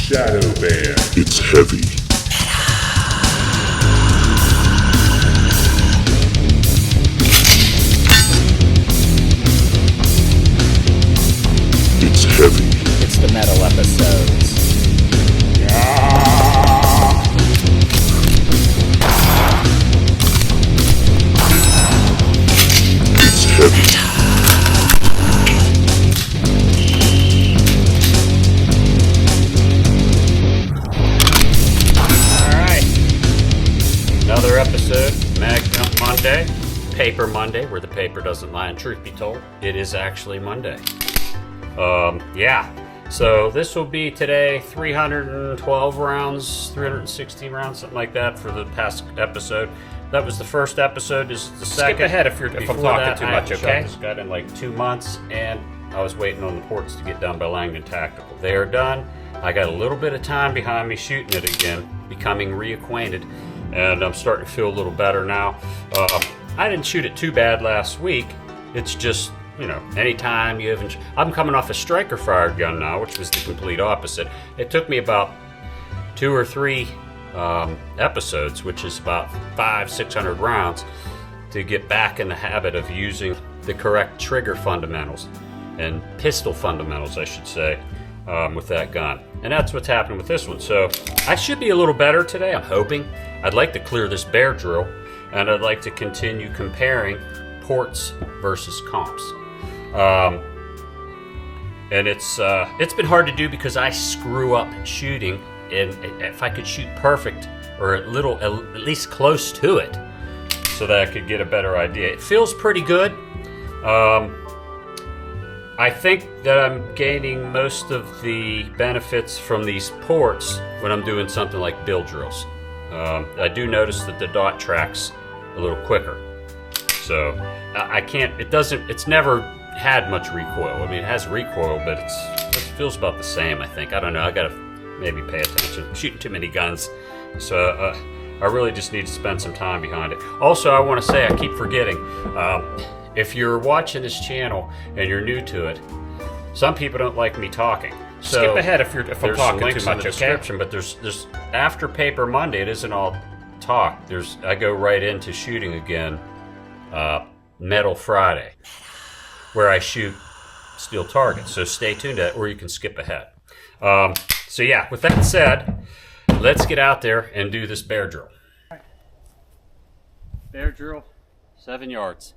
Shadow Band. It's heavy. It's heavy. It's the metal episodes. It's heavy. Another episode, Mag Jump Monday, Paper Monday, where the paper doesn't lie, and truth be told, it is actually Monday. So this will be today 312 rounds, 316 rounds, something like that for the past episode. That was the first episode. This is the second. Skip ahead if I'm talking too much, okay? I just got in like 2 months, and I was waiting on the ports to get done by Langdon Tactical. They are done. I got a little bit of time behind me shooting it again, becoming reacquainted. And I'm starting to feel a little better now. I didn't shoot it too bad last week. It's just, anytime you haven't... I'm coming off a striker fired gun now, which was the complete opposite. It took me about 2 or 3 episodes, which is about 500-600 rounds, to get back in the habit of using the correct trigger fundamentals and pistol fundamentals, I should say, with that gun. And that's what's happening with this one. So I should be a little better today, I'm hoping. I'd like to clear this bear drill, and I'd like to continue comparing ports versus comps. And it's been hard to do because I screw up shooting, and if I could shoot perfect or at least close to it, so that I could get a better idea. It feels pretty good. I think that I'm gaining most of the benefits from these ports when I'm doing something like bill drills. I do notice that the dot tracks a little quicker. So it's never had much recoil. I mean, it has recoil, but it feels about the same, I think. I don't know, I gotta maybe pay attention. I'm shooting too many guns. So I really just need to spend some time behind it. Also, I wanna say, I keep forgetting, if you're watching this channel and you're new to it, some people don't like me talking. So skip ahead if I'm talking too much, okay? But there's after Paper Monday, it isn't all talk. I go right into shooting again, Metal Friday, where I shoot steel targets. So stay tuned to that, or you can skip ahead. So yeah, with that said, let's get out there and do this bear drill. Bear drill, 7 yards.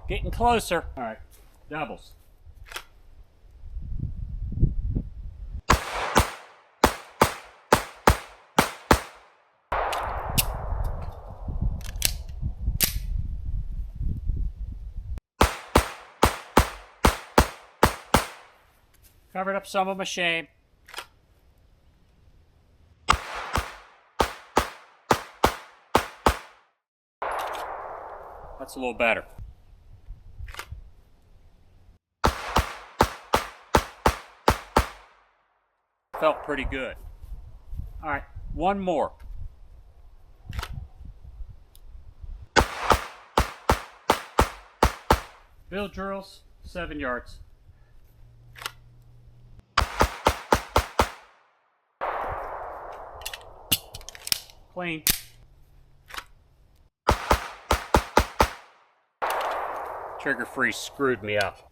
Getting closer. All right, doubles. Covered up some of my shame. That's a little better. Felt pretty good. All right, one more. Bill drills, 7 yards. Clean. Trigger freeze screwed me up.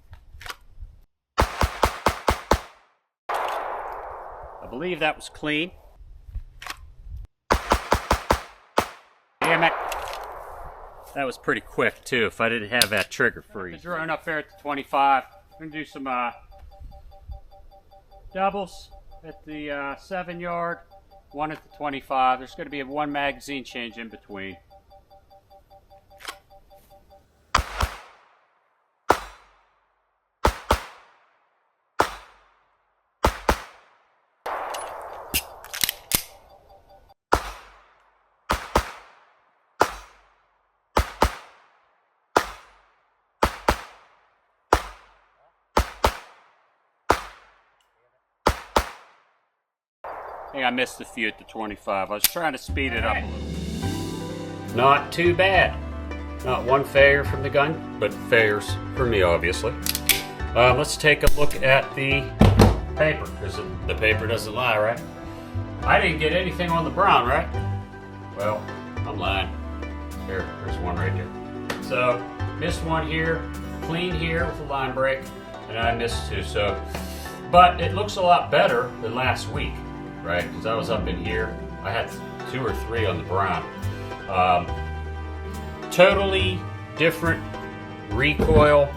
I believe that was clean. Damn it. That was pretty quick too, if I didn't have that trigger freeze. Drone up there at the 25. I'm going to do some doubles at the 7 yard, one at the 25. There's going to be a 1 magazine change in between. I think I missed a few at the 25. I was trying to speed it up a little. Not too bad. Not one failure from the gun, but failures for me, obviously. Let's take a look at the paper, because the paper doesn't lie, right? I didn't get anything on the brown, right? Well, I'm lying. There's one right here. So, missed one here, clean here with a line break, and I missed two. So, but it looks a lot better than last week, right? Because I was up in here. I had 2 or 3 on the brown. Totally different recoil.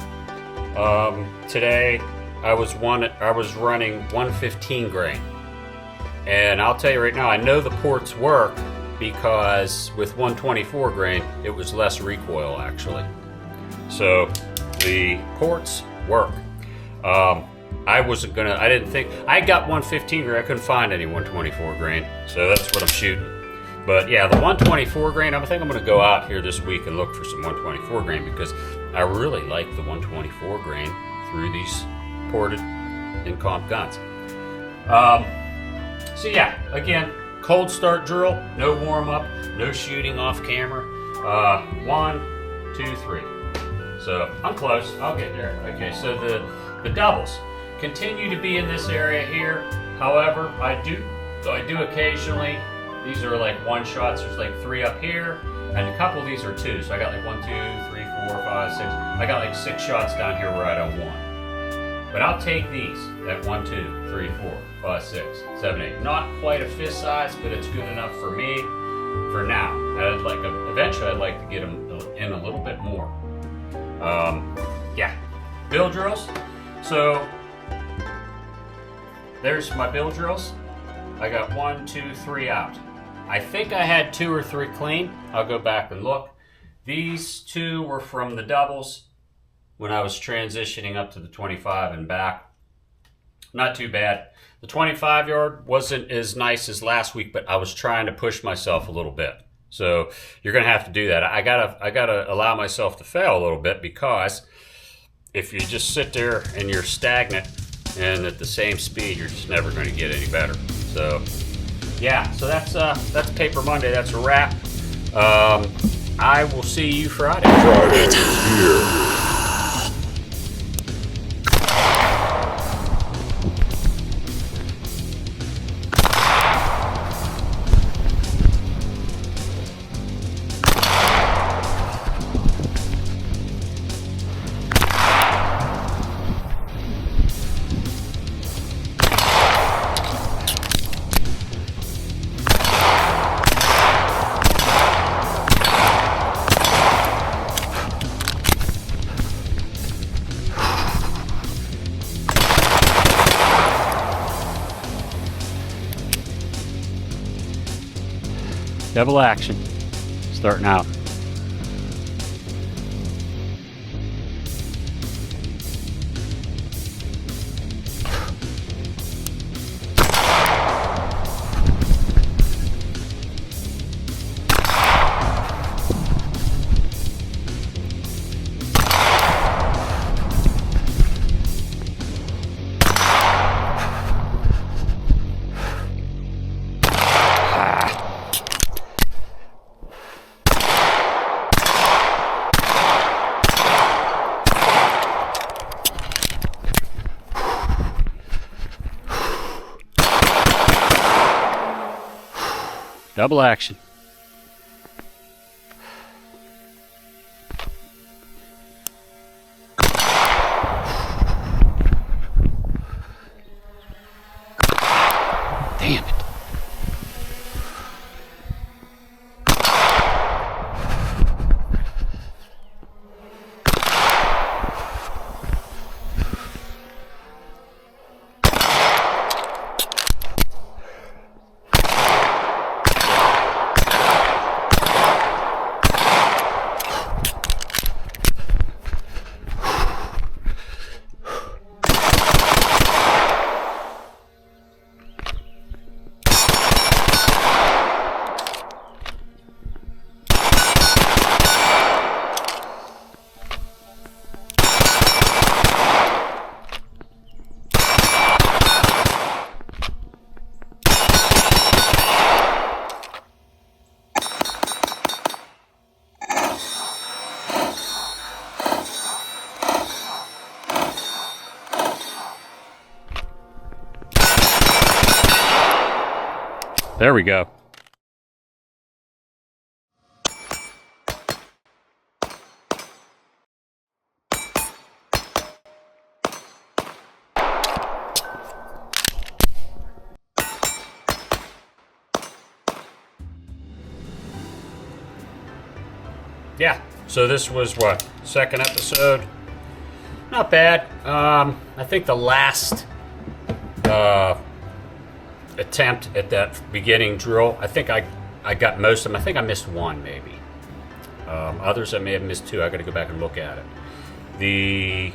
Today I was running 115 grain, and I'll tell you right now, I know the ports work because with 124 grain it was less recoil actually. So the ports work. I didn't think I got 115 grain. I couldn't find any 124 grain, so that's what I'm shooting. But yeah, the 124 grain, I think I'm going to go out here this week and look for some 124 grain because I really like the 124 grain through these ported and comp guns. So yeah, again, cold start drill, no warm up, no shooting off camera. 1, 2, 3. So I'm close. I'll get there. Okay, so the doubles continue to be in this area here. However, I do occasionally. These are like one shots. There's like 3 up here, and a couple of these are 2. So I got like 1, 2, 3, 4, 5, 6. I got like 6 shots down here where I don't want. But I'll take these at 1, 2, 3, 4, 5, 6, 7, 8. Not quite a fist size, but it's good enough for me for now. Eventually I'd like to get them in a little bit more. Yeah, bill drills. So there's my bill drills. I got 1, 2, 3 out. I think I had 2 or 3 clean. I'll go back and look. These 2 were from the doubles when I was transitioning up to the 25 and back. Not too bad. The 25 yard wasn't as nice as last week, but I was trying to push myself a little bit. So you're gonna have to do that. I gotta allow myself to fail a little bit, because if you just sit there and you're stagnant and at the same speed, you're just never gonna get any better. So yeah, so that's Paper Monday. That's a wrap. I will see you Friday. Friday is here. Double action, starting out. Double action. Damn it. There we go. Yeah, so this was what, second episode? Not bad. I think the last attempt at that beginning drill, I think I got most of them. I think I missed one maybe. Others I may have missed two. I got to go back and look at it. The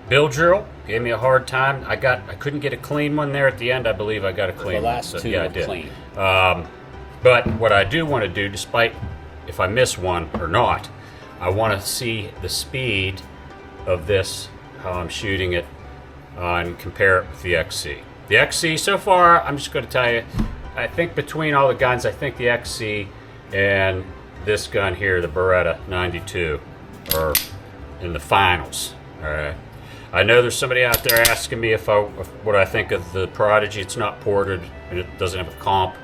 bill drill gave me a hard time. I couldn't get a clean one there at the end. I believe I got a clean one. The last two yeah, were I did. clean. But what I do want to do, despite if I miss one or not, I want to see the speed of this, how I'm shooting it, and compare it with the XC. The XC, so far, I'm just going to tell you, I think between all the guns, I think the XC and this gun here, the Beretta 92, are in the finals. All right. I know there's somebody out there asking me what I think of the Prodigy. It's not ported, and it doesn't have a comp.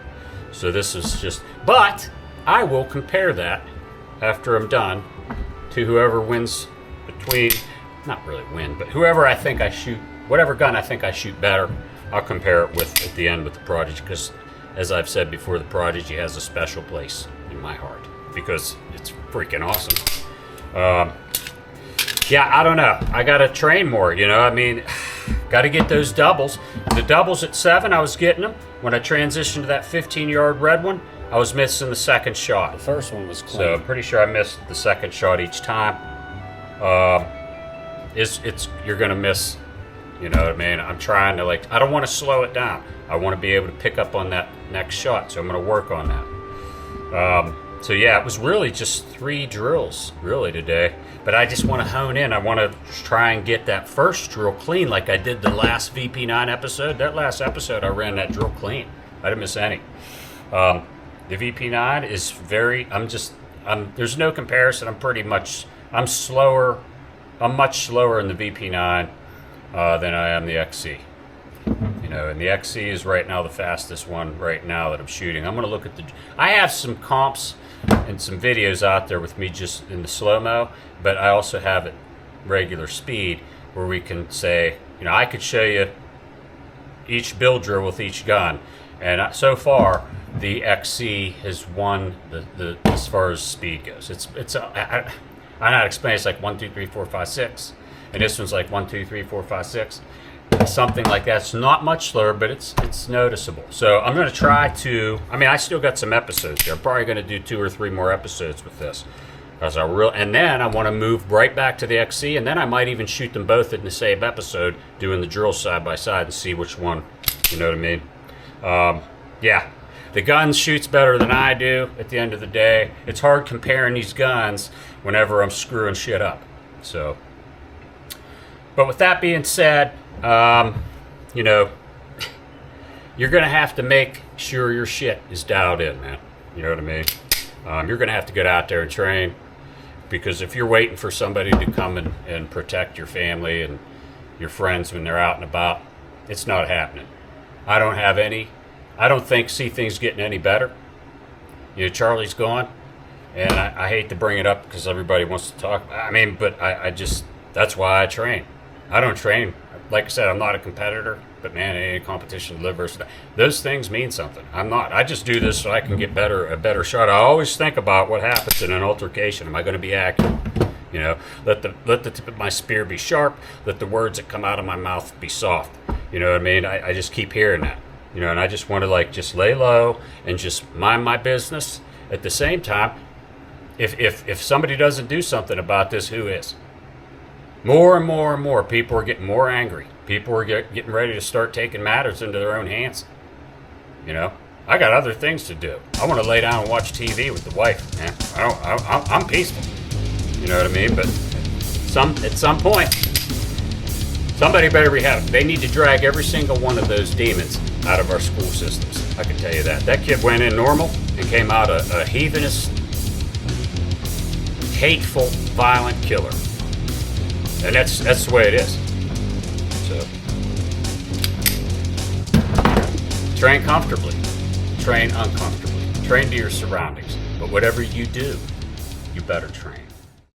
So this is just, but I will compare that after I'm done to whoever wins between, not really win, but whoever I think I shoot, whatever gun I think I shoot better, I'll compare it with at the end with the Prodigy, because as I've said before, the Prodigy has a special place in my heart because it's freaking awesome. Yeah, I don't know. I got to train more, you know. I mean, got to get those doubles. The doubles at 7, I was getting them. When I transitioned to that 15-yard red one, I was missing the second shot. The first one was clean. So I'm pretty sure I missed the second shot each time. You're gonna miss, you know what I mean? I'm trying to, like, I don't want to slow it down. I want to be able to pick up on that next shot, so I'm gonna work on that. So yeah, it was really just 3 drills really today, but I just want to hone in. I want to try and get that first drill clean like I did the last VP9 episode. That last episode I ran that drill clean. I didn't miss any. The VP9 is there's no comparison. I'm slower. I'm much slower in the VP9 than I am the XC. You know, and the XC is right now the fastest one right now that I'm shooting. I'm going to look at I have some comps and some videos out there with me just in the slow-mo, but I also have it regular speed where we can say, you know, I could show you each build drill with each gun. And so far, the XC has won the as far as speed goes. I know how to explain. It's like 1, 2, 3, 4, 5, 6, and this one's like 1, 2, 3, 4, 5, 6, something like that. It's not much slower, but it's noticeable. So I'm going to try to. I mean, I still got some episodes here. I'm probably going to do 2 or 3 more episodes with this. And then I want to move right back to the XC, and then I might even shoot them both in the same episode, doing the drills side by side and see which one. You know what I mean? Yeah, the gun shoots better than I do at the end of the day. It's hard comparing these guns whenever I'm screwing shit up. So, but with that being said, you know, you're going to have to make sure your shit is dialed in, man. You know what I mean? You're going to have to get out there and train, because if you're waiting for somebody to come and protect your family and your friends when they're out and about, it's not happening. I don't see things getting any better. You know, Charlie's gone, and I hate to bring it up because everybody wants to talk. I mean, but I just, that's why I train. I don't train. Like I said, I'm not a competitor, but man, any competition, live versus those things mean something. I'm not. I just do this so I can get a better shot. I always think about what happens in an altercation. Am I going to be accurate? You know, let the tip of my spear be sharp. Let the words that come out of my mouth be soft. You know what I mean? I just keep hearing that. You know, and I just want to, like, just lay low and just mind my business. At the same time, if somebody doesn't do something about this, who is? More and more and more people are getting more angry. People are getting ready to start taking matters into their own hands. You know, I got other things to do. I want to lay down and watch TV with the wife, man. I'm peaceful. You know what I mean? But at some point, somebody better rehab it. They need to drag every single one of those demons out of our school systems. I can tell you that. That kid went in normal and came out a heathenous, hateful, violent killer. And that's the way it is. So, train comfortably. train uncomfortably. Train to your surroundings. But whatever you do, you better train.